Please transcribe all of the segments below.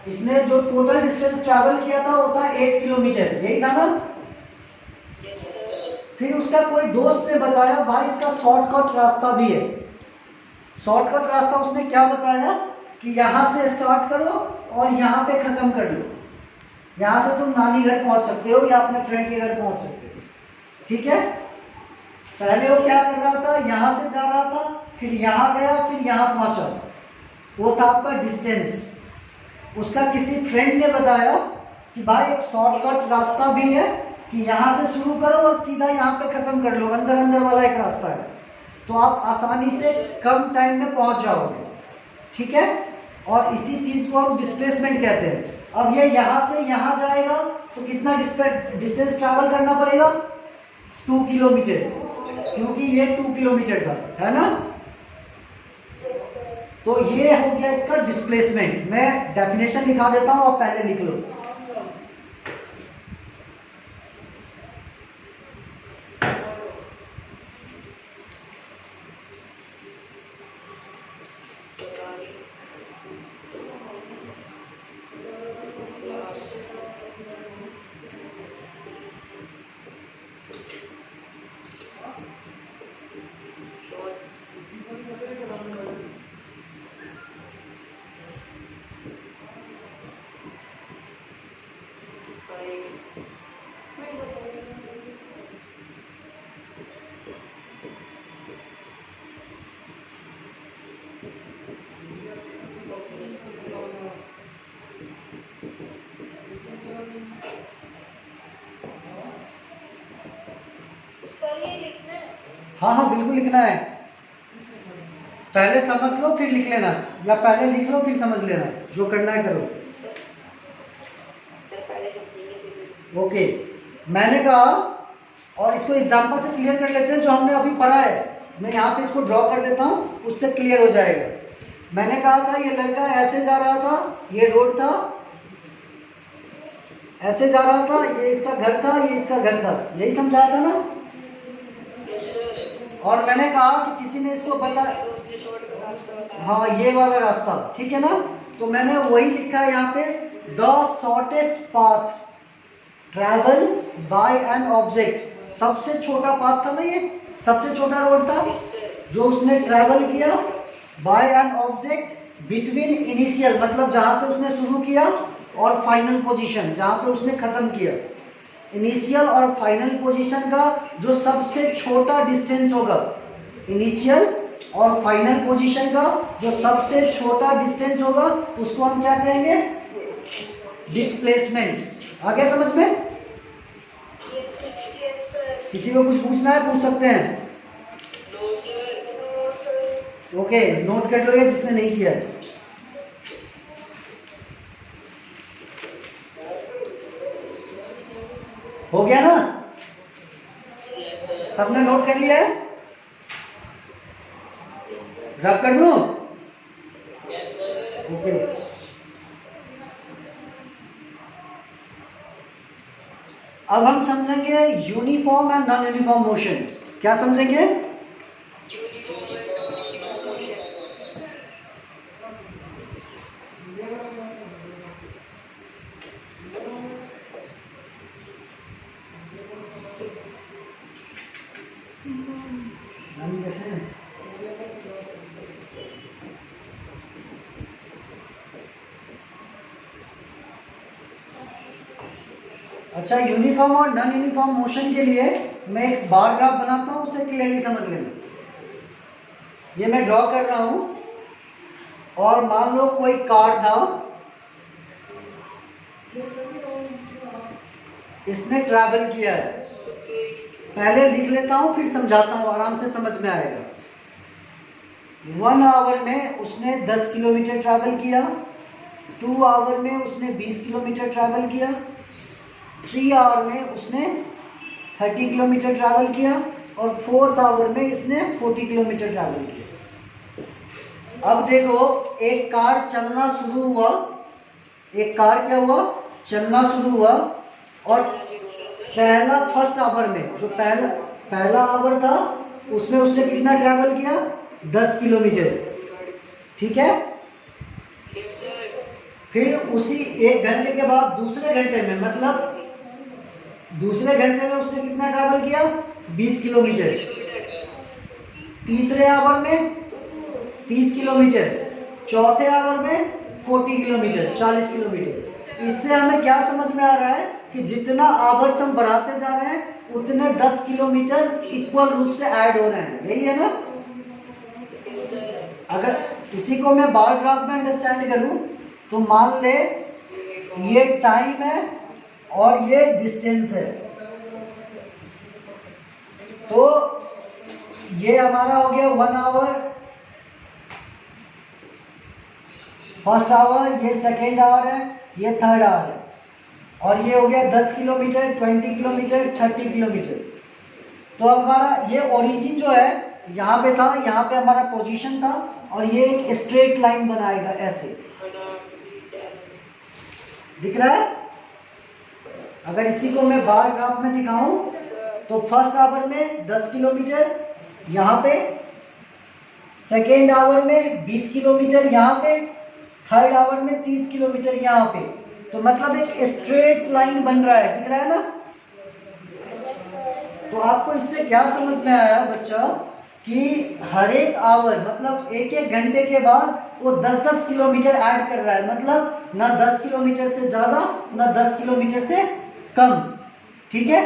इसने जो total distance travel किया था वो था 8 किलोमीटर, यही था ना? फिर उसका कोई दोस्त ने बताया भाई इसका शॉर्टकट रास्ता भी है। शॉर्टकट रास्ता उसने क्या बताया कि यहाँ से स्टार्ट करो और यहाँ पे खत्म कर लो। यहाँ से तुम नानी घर पहुँच सकते हो या अपने फ्रेंड के घर पहुँच सकते हो, ठीक है? पहले वो क्या कर रहा था, यहाँ से जा रहा था, फिर यहाँ गया, फिर यहाँ पहुँचा, वो था आपका डिस्टेंस। उसका किसी फ्रेंड ने बताया कि भाई एक शॉर्टकट रास्ता भी है कि यहाँ से शुरू करो और सीधा यहाँ पे खत्म कर लो, अंदर अंदर वाला एक रास्ता है, तो आप आसानी से कम टाइम में पहुँच जाओगे, ठीक है? और इसी चीज़ को हम डिस्प्लेसमेंट कहते हैं। अब ये यहाँ से यहाँ जाएगा तो कितना डिस्टेंस ट्रैवल करना पड़ेगा? 2 किलोमीटर, क्योंकि ये 2 किलोमीटर था, है ना? तो ये हो गया इसका डिस्प्लेसमेंट। मैं डेफिनेशन लिखा देता हूं, आप पहले लिख लो। हाँ हाँ बिल्कुल लिखना है। पहले समझ लो फिर लिख लेना, या पहले लिख लो फिर समझ लेना, जो करना है करो। ओके, मैंने कहा, और इसको एग्जांपल से क्लियर कर लेते हैं जो हमने अभी पढ़ा है। मैं यहाँ पे इसको ड्रॉ कर देता हूँ, उससे क्लियर हो जाएगा। मैंने कहा था ये लड़का ऐसे जा रहा था, ये रोड था, ऐसे जा रहा था, ये इसका घर था, ये इसका घर था, यही समझाया था ना? और मैंने कहा कि किसी ने इसको बताया, हाँ ये वाला रास्ता, ठीक है ना? तो मैंने वही लिखा है यहाँ पे, the shortest path travel by an object. सबसे छोटा पाथ था ना ये, सबसे छोटा रोड था जो उसने ट्रैवल किया by an object between initial, मतलब जहां से उसने शुरू किया, और फाइनल पोजीशन जहां पे उसने खत्म किया। इनिशियल और फाइनल पोजीशन का जो सबसे छोटा डिस्टेंस होगा, इनिशियल और फाइनल पोजीशन का जो सबसे छोटा डिस्टेंस होगा, उसको हम क्या कहेंगे? डिस्प्लेसमेंट। आ गया समझ में? किसी को कुछ पूछना है पूछ सकते हैं। ओके, नोट कर लो ये जिसने नहीं किया है। हो गया ना? सबने नोट कर लिया है? रब कर दूं? ओके, अब हम समझेंगे uniform and non uniform motion. क्या समझेंगे? अच्छा, यूनिफॉर्म और नॉन यूनिफॉर्म मोशन के लिए मैं एक बार ग्राफ बनाता हूँ, उसे क्लियरली समझ लेना। ये मैं ड्रॉ कर रहा हूँ, और मान लो कोई कार था, इसने ट्रैवल किया है। पहले लिख लेता हूँ फिर समझाता हूँ, आराम से समझ में आएगा। 1 आवर में उसने 10 किलोमीटर ट्रैवल किया, 2 आवर में उसने 20 किलोमीटर ट्रैवल किया, 3 आवर में उसने 30 किलोमीटर ट्रैवल किया, और 4th आवर में इसने 40 किलोमीटर ट्रैवल किया। अब देखो, एक कार चलना शुरू हुआ, एक कार क्या हुआ? चलना शुरू हुआ, और पहला फर्स्ट आवर में जो पहला आवर था उसमें उसने कितना ट्रैवल किया? 10 किलोमीटर, ठीक है? फिर उसी 1 घंटे के बाद दूसरे घंटे में, मतलब दूसरे घंटे में उसने कितना ट्रैवल किया? 20 किलोमीटर। तीसरे आवर में 30 किलोमीटर। चौथे आवर में 40 किलोमीटर, 40 किलोमीटर। इससे हमें क्या समझ में आ रहा है कि जितना आवर्स हम बढ़ाते जा रहे हैं उतने 10 किलोमीटर इक्वल रूप से ऐड हो रहे हैं, यही है ना? अगर इसी को मैं बार ग्राफ में अंडरस्टैंड करूं तो मान ले ये टाइम है और ये डिस्टेंस है, तो ये हमारा हो गया 1 आवर, फर्स्ट आवर, ये सेकेंड आवर है, ये थर्ड आवर है, और ये हो गया 10 किलोमीटर, 20 किलोमीटर, 30 किलोमीटर। तो अब हमारा ये ओरिजिन जो है यहाँ पे था, यहाँ पे हमारा पोजीशन था, और ये एक स्ट्रेट लाइन बनाएगा ऐसे, दिख रहा है? अगर इसी को मैं बार ग्राफ में दिखाऊं तो फर्स्ट आवर में 10 किलोमीटर यहाँ पे, सेकेंड आवर में 20 किलोमीटर यहाँ पे, थर्ड आवर में 30 किलोमीटर यहाँ पे। तो मतलब एक स्ट्रेट लाइन बन रहा है, दिख रहा है ना? तो आपको इससे क्या समझ में आया बच्चा कि हर एक आवर मतलब एक एक घंटे के बाद वो 10-10 किलोमीटर ऐड कर रहा है, मतलब ना 10 किलोमीटर से ज़्यादा ना 10 किलोमीटर से कम, ठीक है?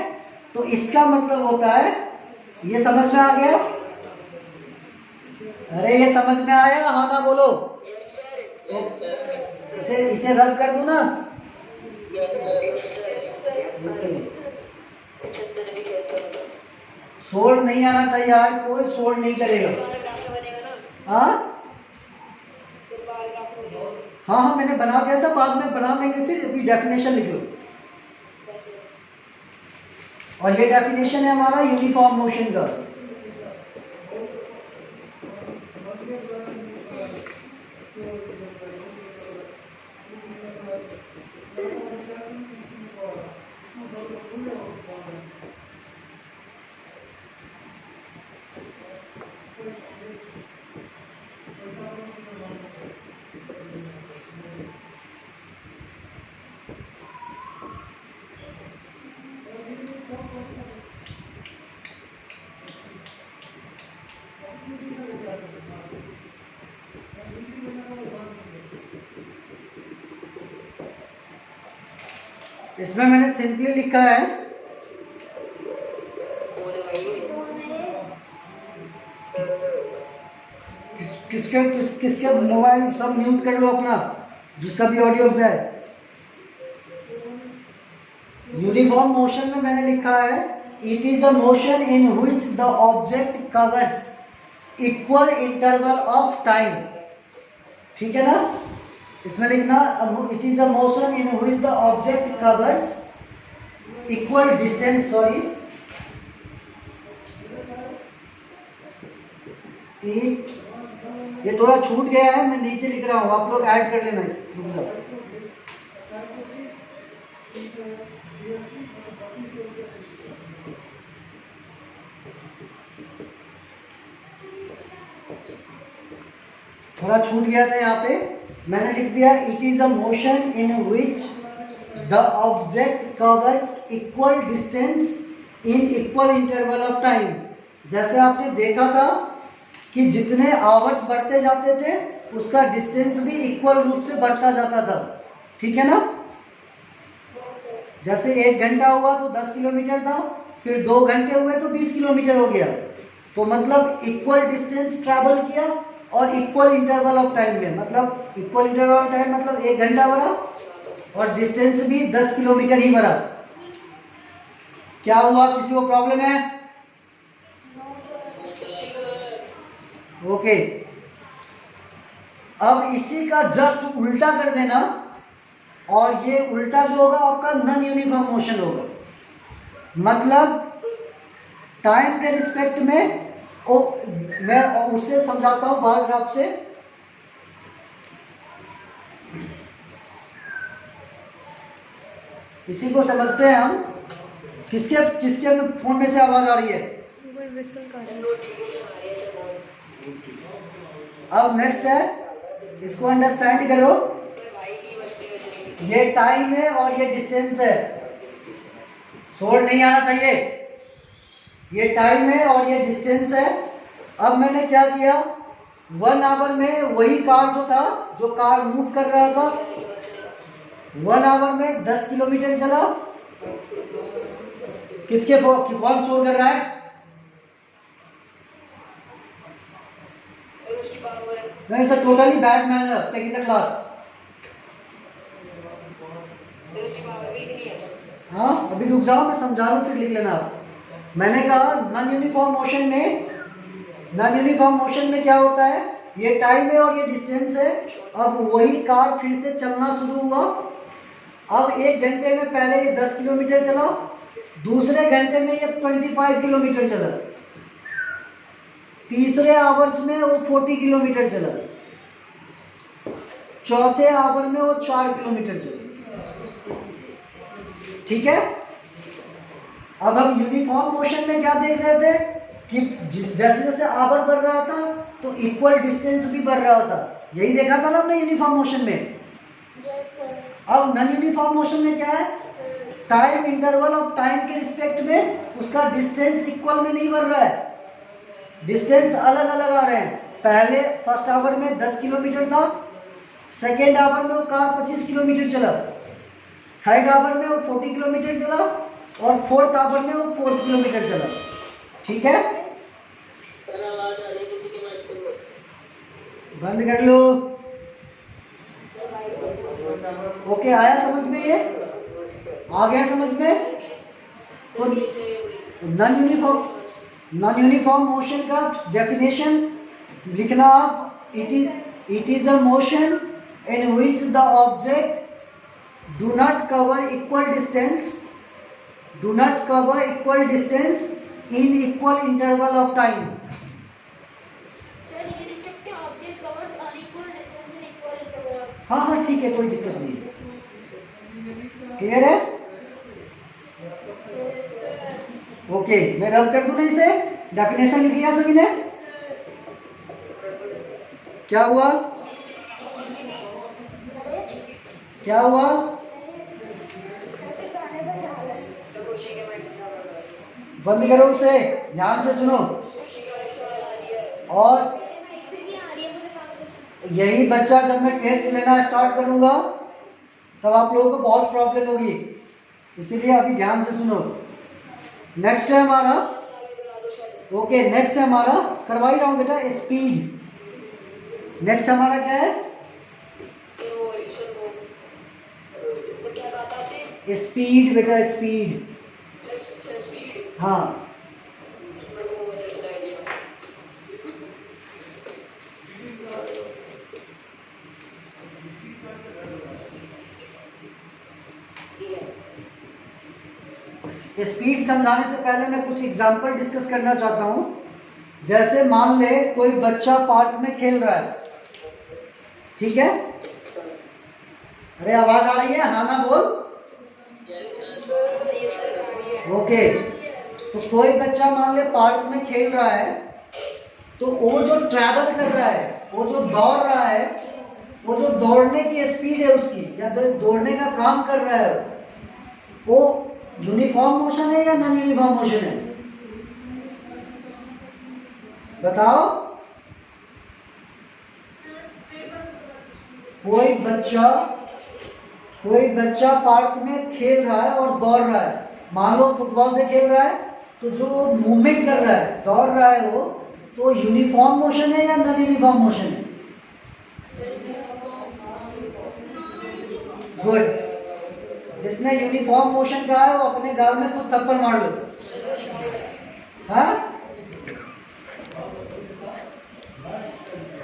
तो इसका मतलब होता है, ये समझ में आ गया? अरे ये समझ में आया? हाँ ना बोलो। तो इसे रद्द कर दूं ना? शोर नहीं आना चाहिए, आज कोई शोर नहीं करेगा। हाँ हाँ, मैंने बना दिया था, बाद में बना लेंगे, फिर अभी डेफिनेशन लिख लो। और ये डेफिनेशन है हमारा यूनिफॉर्म मोशन का। इसमें मैंने सिंपली लिखा है किसके मोबाइल सब म्यूट कर लो अपना, जिसका भी ऑडियो है। यूनिफॉर्म मोशन में मैंने लिखा है it is a motion in which the object covers equal interval of time, ठीक है ना? इसमें लिखना it is a motion in which the object covers equal distance, sorry, ये थोड़ा छूट गया है, मैं नीचे लिख रहा हूं, आप लोग ऐड कर लेना इसे। थोड़ा छूट गया था यहाँ पे, मैंने लिख दिया it is a motion in which the object covers equal distance in equal interval of time. जैसे आपने देखा था कि जितने आवर्स बढ़ते जाते थे उसका डिस्टेंस भी इक्वल रूप से बढ़ता जाता था, ठीक है ना? जैसे 1 घंटा हुआ तो 10 किलोमीटर था, फिर 2 घंटे हुए तो 20 किलोमीटर हो गया। तो मतलब इक्वल डिस्टेंस ट्रैवल किया और इक्वल इंटरवल ऑफ टाइम में, मतलब इक्वल इंटरवल ऑफ टाइम मतलब 1 घंटा बढ़ा और डिस्टेंस भी 10 किलोमीटर ही बढ़ा। क्या हुआ? किसी को प्रॉब्लम है? ओके, अब इसी का जस्ट उल्टा कर देना और ये उल्टा जो होगा आपका नॉन यूनिफॉर्म मोशन होगा। मतलब टाइम के रिस्पेक्ट में मैं उससे समझाता हूं बार ग्राफ से। इसी को समझते हैं हम। किसके किसके फोन में से आवाज आ रही है? अब नेक्स्ट है, इसको अंडरस्टैंड करो। ये टाइम है और ये डिस्टेंस है, शोर नहीं आना चाहिए। ये टाइम है और ये डिस्टेंस है। अब मैंने क्या किया, 1 आवर में वही कार जो था, जो कार मूव कर रहा था, 1 आवर में 10 किलोमीटर चला। किसके कौन शोर कर रहा है? नहीं sir, totally bad manner, taking the class. हाँ अभी रुक जाओ, मैं समझा रहा हूँ, फिर लिख लेना आप। मैंने कहा नॉन यूनिफॉर्म मोशन में क्या होता है, ये टाइम है और ये डिस्टेंस है। अब वही कार फिर से चलना शुरू हुआ। अब 1 घंटे में पहले ये 10 किलोमीटर चला, दूसरे घंटे में ये 25 किलोमीटर चला, तीसरे आवर्स में वो 40 किलोमीटर चला, चौथे आवर में वो 4 किलोमीटर चला। ठीक है। अब हम यूनिफॉर्म मोशन में क्या देख रहे थे कि जैसे जैसे आवर बढ़ रहा था तो इक्वल डिस्टेंस भी बढ़ रहा था। यही देखा था ना हमने यूनिफॉर्म मोशन में। अब नॉन यूनिफॉर्म मोशन में क्या है, टाइम इंटरवल ऑफ टाइम के रिस्पेक्ट में उसका डिस्टेंस इक्वल में नहीं बढ़ रहा है, डिस्टेंस अलग अलग आ रहे हैं। पहले फर्स्ट आवर में 10 किलोमीटर था, सेकेंड आवर में वो कार 25 किलोमीटर चला, थर्ड आवर में वो 40 किलोमीटर चला और फोर्थ आवर में वो 4 किलोमीटर चला। ठीक है, सर आवाज आ रही है किसी के माइक से? बंद कर लो। ओके, आया समझ में? ये आ गया समझ में? तो नॉन यूनिफॉर्म मोशन का डेफिनेशन लिखना आप, it is a motion in which the object do not cover equal distance in equal interval of time. Sir ये लिख सकते हैं, object covers unequal distance in equal interval. हाँ हाँ ठीक है, कोई दिक्कत नहीं। क्लियर है? ओके, मैं रब कर दूं ना इसे? डेफिनेशन लिख लिया सभी ने? क्या हुआ? क्या हुआ? बंद करो उसे, ध्यान से सुनो। और यही बच्चा जब मैं टेस्ट लेना स्टार्ट करूंगा तब आप लोगों को बहुत प्रॉब्लम होगी, इसीलिए अभी ध्यान से सुनो। नेक्स्ट है हमारा, ओके नेक्स्ट है हमारा, करवा ही रहा हूं बेटा, स्पीड। नेक्स्ट हमारा क्या है? स्पीड बेटा, स्पीड। हाँ स्पीड समझाने से पहले मैं कुछ एग्जांपल डिस्कस करना चाहता हूं। जैसे मान ले कोई बच्चा पार्क में खेल रहा है, ठीक है? अरे आवाज आ रही है? हाँ ना बोल। ओके, तो कोई बच्चा मान ले पार्क में खेल रहा है, तो वो जो ट्रैवल कर रहा है, वो जो दौड़ रहा है, वो जो दौड़ने की स्पीड है उसकी, या जो दौड़ने का काम कर रहा है, वो यूनिफॉर्म मोशन है या नॉन यूनिफॉर्म मोशन है? बताओ। कोई बच्चा पार्क में खेल रहा है और दौड़ रहा है, मान लो फुटबॉल से खेल रहा है, तो जो मूवमेंट कर रहा है, दौड़ रहा है वो, तो यूनिफॉर्म मोशन है या नॉन यूनिफॉर्म मोशन है? गुड। जिसने यूनिफॉर्म मोशन कहा है वो अपने गाल में खुद थप्पड़ मार लो। हाँ,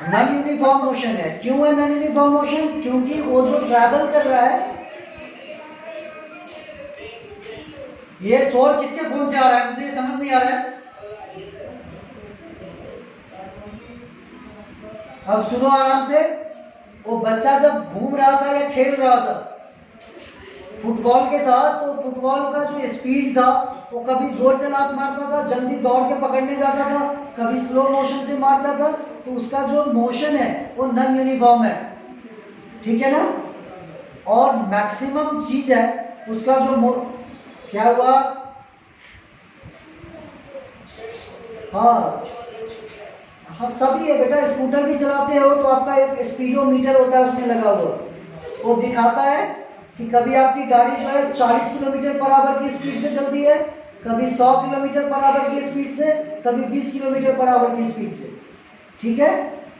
नॉन यूनिफॉर्म मोशन है। क्यों है नॉन यूनिफॉर्म मोशन? क्योंकि वो जो ट्रैवल कर रहा है, ये शोर किसके फोन से आ रहा है? मुझे ये समझ नहीं आ रहा है। अब सुनो आराम से। वो बच्चा जब घूम रहा था या खेल रहा था फुटबॉल के साथ, तो फुटबॉल का जो स्पीड था, वो कभी जोर से लात मारता था, जल्दी दौड़ के पकड़ने जाता था, कभी स्लो मोशन से मारता था, तो उसका जो मोशन है वो नॉन यूनिफॉर्म है। ठीक है ना? और मैक्सिमम चीज है उसका जो क्या हुआ, हाँ हाँ सभी है बेटा। स्कूटर भी चलाते हो तो आपका एक स्पीडोमीटर होता है उसमें लगा हुआ, वो दिखाता है कि कभी आपकी गाड़ी जो है 40 किलोमीटर पर आवर की स्पीड से चलती है, कभी 100 किलोमीटर पर आवर की स्पीड से, कभी 20 किलोमीटर पर आवर की स्पीड से। ठीक है,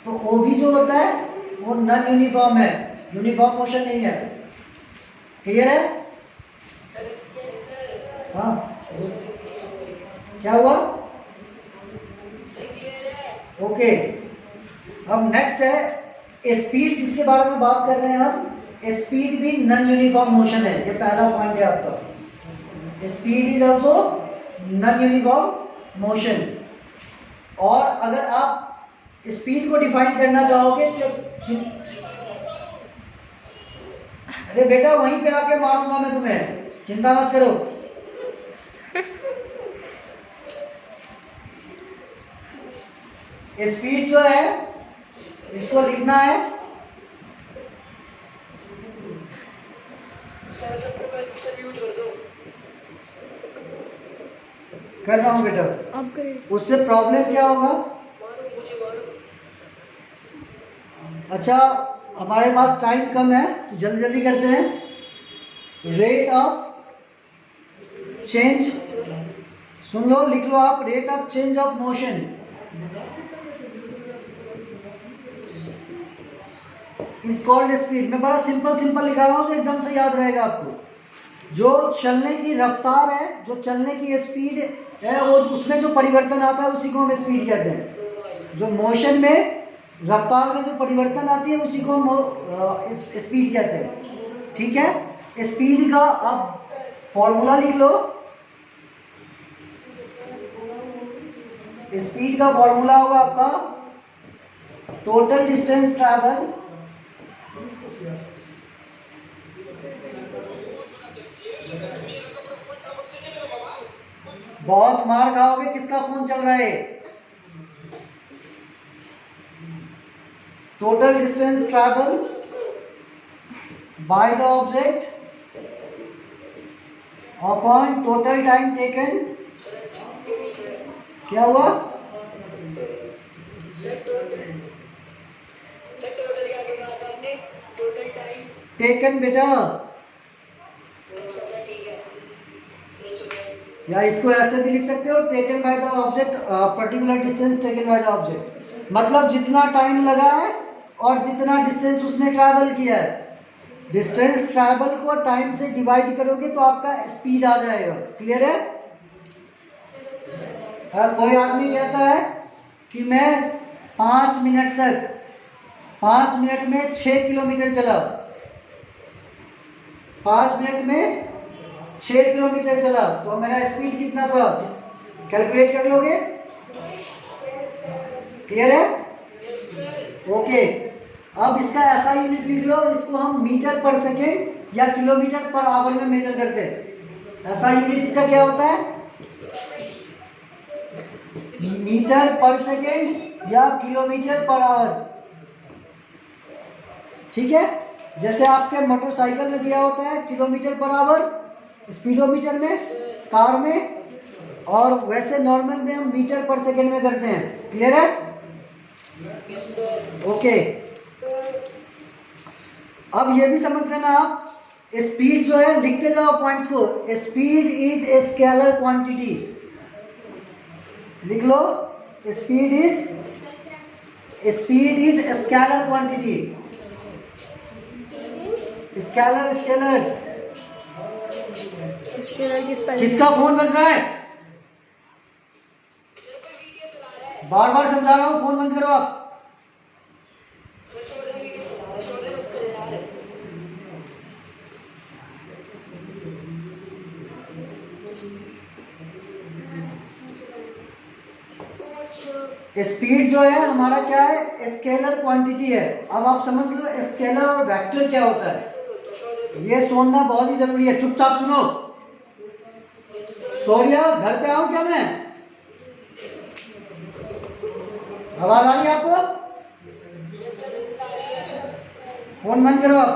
तो वो भी जो होता है वो नॉन यूनिफॉर्म है, यूनिफॉर्म मोशन नहीं है। क्लियर है? हाँ क्या हुआ? ओके, अब नेक्स्ट है स्पीड, जिसके बारे में बात कर रहे हैं हम। स्पीड भी नॉन यूनिफॉर्म मोशन है, ये पहला पॉइंट है आपका। Speed is also non uniform motion. और अगर आप स्पीड को डिफाइन करना चाहोगे तो अरे बेटा वहीं पे आके मारूंगा मैं तुम्हें, चिंता मत करो। स्पीड जो है इसको लिखना है, कर रहा हूं बेटा। उससे प्रॉब्लम क्या होगा? अच्छा हमारे पास टाइम कम है तो जल्दी जल्दी करते हैं। रेट ऑफ चेंज, सुन लो लिख लो आप, rate of change of motion is called speed. मैं बड़ा सिंपल लिखा रहा हूँ तो एकदम से याद रहेगा आपको। जो चलने की रफ्तार है, जो चलने की स्पीड है, वो उसमें जो परिवर्तन आता है उसी को हम स्पीड कहते हैं। जो मोशन में रफ्तार में जो परिवर्तन आती है उसी को हम स्पीड कहते हैं। ठीक है, स्पीड का अब फॉर्मूला लिख लो। स्पीड का फॉर्मूला होगा आपका टोटल डिस्टेंस ट्रैवल बहुत मार खाओगे, किसका फोन चल रहा है? Total distance travel by the object upon total time taken. क्या हुआ? टेकन बेटा, या इसको ऐसे भी लिख सकते हो, taken by the object, particular distance taken by the object. मतलब जितना टाइम लगा है और जितना डिस्टेंस उसने ट्रैवल किया है, डिस्टेंस ट्रैवल को टाइम से डिवाइड करोगे तो आपका स्पीड आ जाएगा। क्लियर है? कोई आदमी कहता है कि मैं 5 मिनट तक 5 मिनट में 6 किलोमीटर चला, 5 मिनट में 6 किलोमीटर चला, तो मेरा स्पीड कितना था? कैलकुलेट कर लोगे? क्लियर है? ओके, अब इसका ऐसा यूनिट लिख लो, इसको हम मीटर पर सेकेंड या किलोमीटर पर आवर में मेजर करते हैं। ऐसा यूनिट इसका क्या होता है? मीटर पर सेकेंड या किलोमीटर पर आवर। ठीक है, जैसे आपके मोटरसाइकिल में दिया होता है किलोमीटर पर आवर स्पीडोमीटर में, कार में, और वैसे नॉर्मल में हम मीटर पर सेकेंड में करते हैं। क्लियर है? ओके, अब ये भी समझ लेना आप, स्पीड जो है, लिखते जाओ पॉइंट्स को। Speed is a scalar quantity. लिख लो, speed is scalar quantity. Scalar किसका फोन बज रहा है? बार बार समझा रहा हूं, फोन बंद करो आप। स्पीड जो है हमारा क्या है? स्केलर क्वांटिटी है। अब आप समझ लो स्केलर और वेक्टर क्या होता है, ये सुनना बहुत ही जरूरी है। चुपचाप सुनो। सौर्या, घर पे आऊं क्या मैं? आवाज आ रही है आपको? फोन बंद करो आप।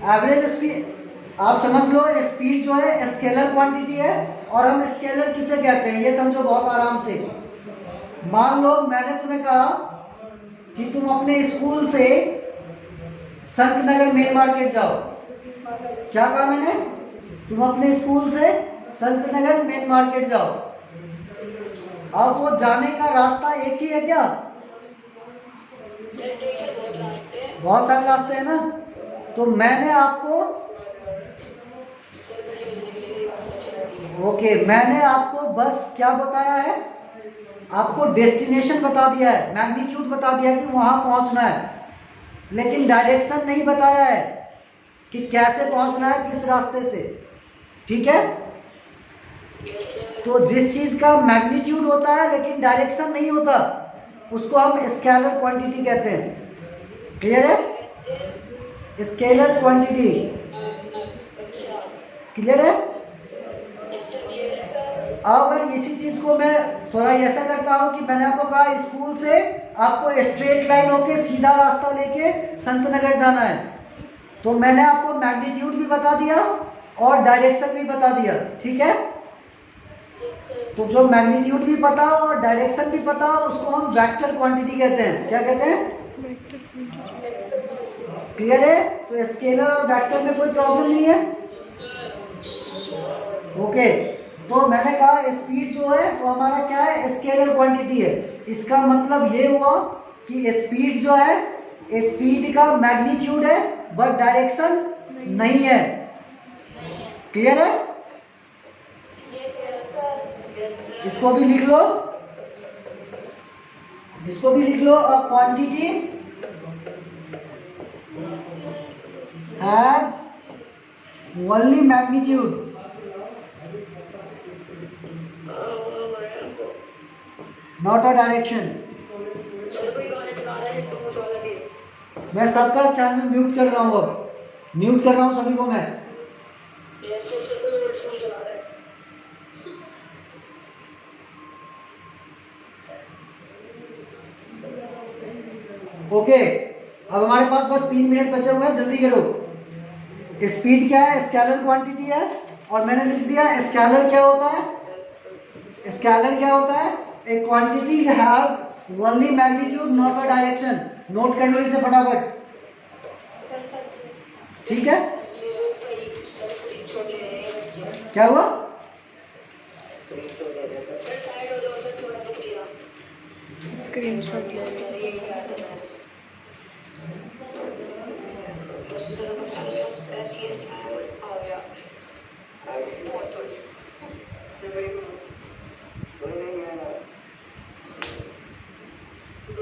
एवरेज स्पीड, आप समझ लो स्पीड जो है स्केलर क्वांटिटी है, और हम स्केलर किसे कहते हैं ये समझो बहुत आराम से। मान लो मैंने तुम्हें कहा कि तुम अपने स्कूल से संत नगर मेन मार्केट जाओ। क्या कहा मैंने? तुम अपने स्कूल से संत नगर मेन मार्केट जाओ। अब वो जाने का रास्ता एक ही है क्या? बहुत सारे रास्ते हैं ना। तो मैंने आपको मैंने आपको बस क्या बताया है, आपको डेस्टिनेशन बता दिया है, मैग्नीट्यूड बता दिया है कि वहां पहुंचना है, लेकिन डायरेक्शन नहीं बताया है कि कैसे पहुंचना है, किस रास्ते से। ठीक है? तो जिस चीज का मैग्नीट्यूड होता है लेकिन डायरेक्शन नहीं होता, उसको हम स्केलर क्वांटिटी कहते हैं। क्लियर है? स्केलर क्वांटिटी क्लियर है? अगर इसी चीज को मैं थोड़ा ऐसा करता हूं कि मैंने आपको कहा स्कूल से आपको स्ट्रेट लाइन होके सीधा रास्ता लेके संत नगर जाना है, तो मैंने आपको मैग्नीट्यूड भी बता दिया और डायरेक्शन भी बता दिया। ठीक है? तो जो मैग्नीट्यूड भी पता हो और डायरेक्शन भी पता हो उसको हम वेक्टर क्वांटिटी कहते हैं। क्या कहते हैं? क्लियर है? तो स्केलर और वेक्टर में कोई प्रॉब्लम नहीं है। ओके, तो मैंने कहा स्पीड जो है वो हमारा क्या है? स्केलर क्वांटिटी है। इसका मतलब ये हुआ कि स्पीड जो है स्पीड का मैग्नीट्यूड है बट डायरेक्शन नहीं है। क्लियर है? इसको भी लिख लो, इसको भी लिख लो। A quantity have only magnitude not a direction. मैं सबका चैनल म्यूट कर रहा हूँ, अब म्यूट कर रहा हूँ सभी को मैं। ओके, अब हमारे पास बस 3 मिनट बचे हुए हैं, जल्दी करो। स्पीड क्या है? स्केलर क्वांटिटी है, और मैंने लिख दिया स्केलर क्या होता है। स्केलर क्या होता है? ए quantity have only magnitude not a direction. Note कर लो इसे फटाफट। ठीक है? क्या हुआ? स्क्रीनशॉट ले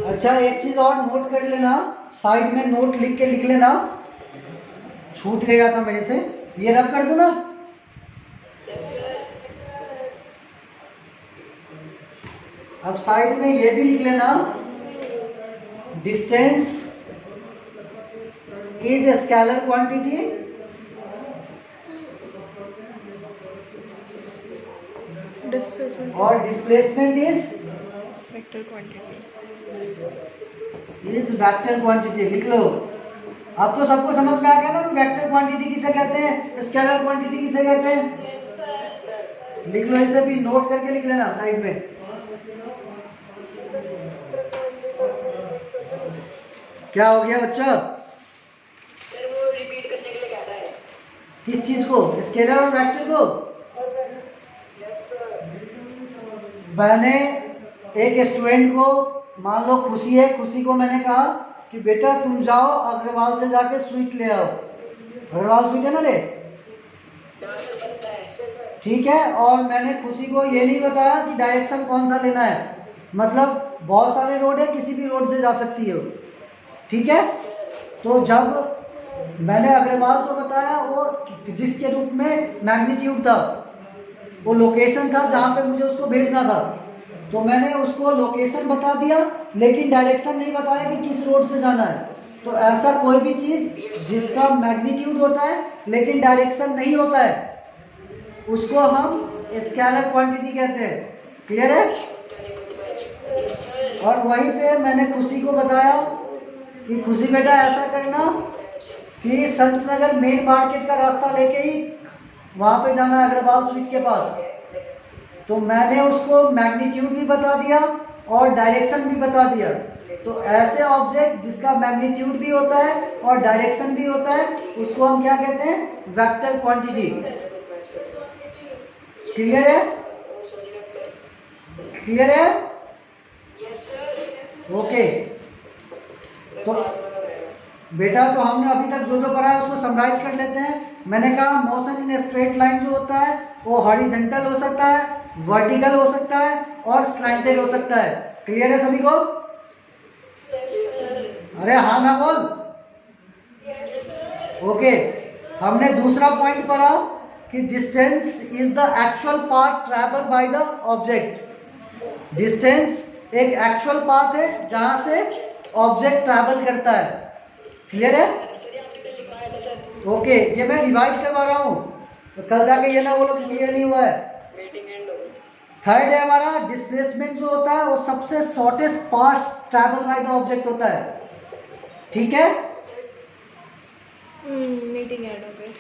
अच्छा, एक चीज और नोट कर लेना, साइड में नोट लिख लेना, छूट गया था मेरे से, ये रब कर दो ना। अब साइड में ये भी लिख लेना, distance is scalar quantity displacement और displacement is vector quantity. Vector quantity. लिख लो। अब तो सबको समझ में आ गया ना कि वेक्टर क्वांटिटी किसे कहते हैं, स्केलर क्वांटिटी किसे कहते हैं। लिख लो, इसे भी नोट करके लिख लेना साइड में। क्या हो गया बच्चा? सर वो रिपीट करने के लिए कह रहा है। किस चीज को? स्केलर और वेक्टर को? मैंने एक स्टूडेंट को, मान लो खुशी है, खुशी को मैंने कहा कि बेटा तुम जाओ अग्रवाल से जाके स्वीट ले आओ। अग्रवाल स्वीट है ना, ले। ठीक है, और मैंने खुशी को ये नहीं बताया कि डायरेक्शन कौन सा लेना है, मतलब बहुत सारे रोड है, किसी भी रोड से जा सकती है वो। ठीक है? तो जब मैंने अग्रवाल को बताया, वो जिसके रूप में मैग्नीट्यूड था, वो लोकेशन था जहाँ पे मुझे उसको भेजना था, तो मैंने उसको लोकेशन बता दिया लेकिन डायरेक्शन नहीं बताया कि किस रोड से जाना है। तो ऐसा कोई भी चीज़ जिसका मैग्नीट्यूड होता है लेकिन डायरेक्शन नहीं होता है, उसको हम स्केलर क्वांटिटी कहते हैं। क्लियर है? और वहीं पे मैंने खुशी को बताया कि खुशी बेटा ऐसा करना कि संत नगर मेन मार्केट का रास्ता लेके ही वहाँ पे जाना है अग्रवाल स्वीट के पास। तो मैंने उसको मैग्नीट्यूड भी बता दिया और डायरेक्शन भी बता दिया। तो ऐसे ऑब्जेक्ट जिसका मैग्नीट्यूड भी होता है और डायरेक्शन भी होता है उसको हम क्या कहते हैं? Vector quantity. क्लियर है? Sorry vector. क्लियर है? Yes sir. ओके। तो बेटा तो हमने अभी तक जो जो पढ़ा है उसको समराइज कर लेते हैं। मैंने कहा मोशन इन स्ट्रेट लाइन जो होता है वो हॉरिजॉन्टल हो सकता है, वर्टिकल हो सकता है और स्लैंटेड हो सकता है। क्लियर है सभी को? अरे हाँ ना बोल। ओके। हमने दूसरा पॉइंट पढ़ा कि distance is the actual path travel by the object. Distance एक एक्चुअल पाथ है जहां से ऑब्जेक्ट ट्रैवल करता है। क्लियर है? सर ये आपने कल लिखवाया था सर। ओके, ये मैं रिवाइज करवा रहा हूँ तो कल जाके ये ना बोलो कि क्लियर नहीं हुआ है। मीटिंग एंड हो। थर्ड है हमारा डिस्प्लेसमेंट जो होता है वो सबसे shortest path travel by the object होता है। ठीक है? मीटिंग ऐड हो गई।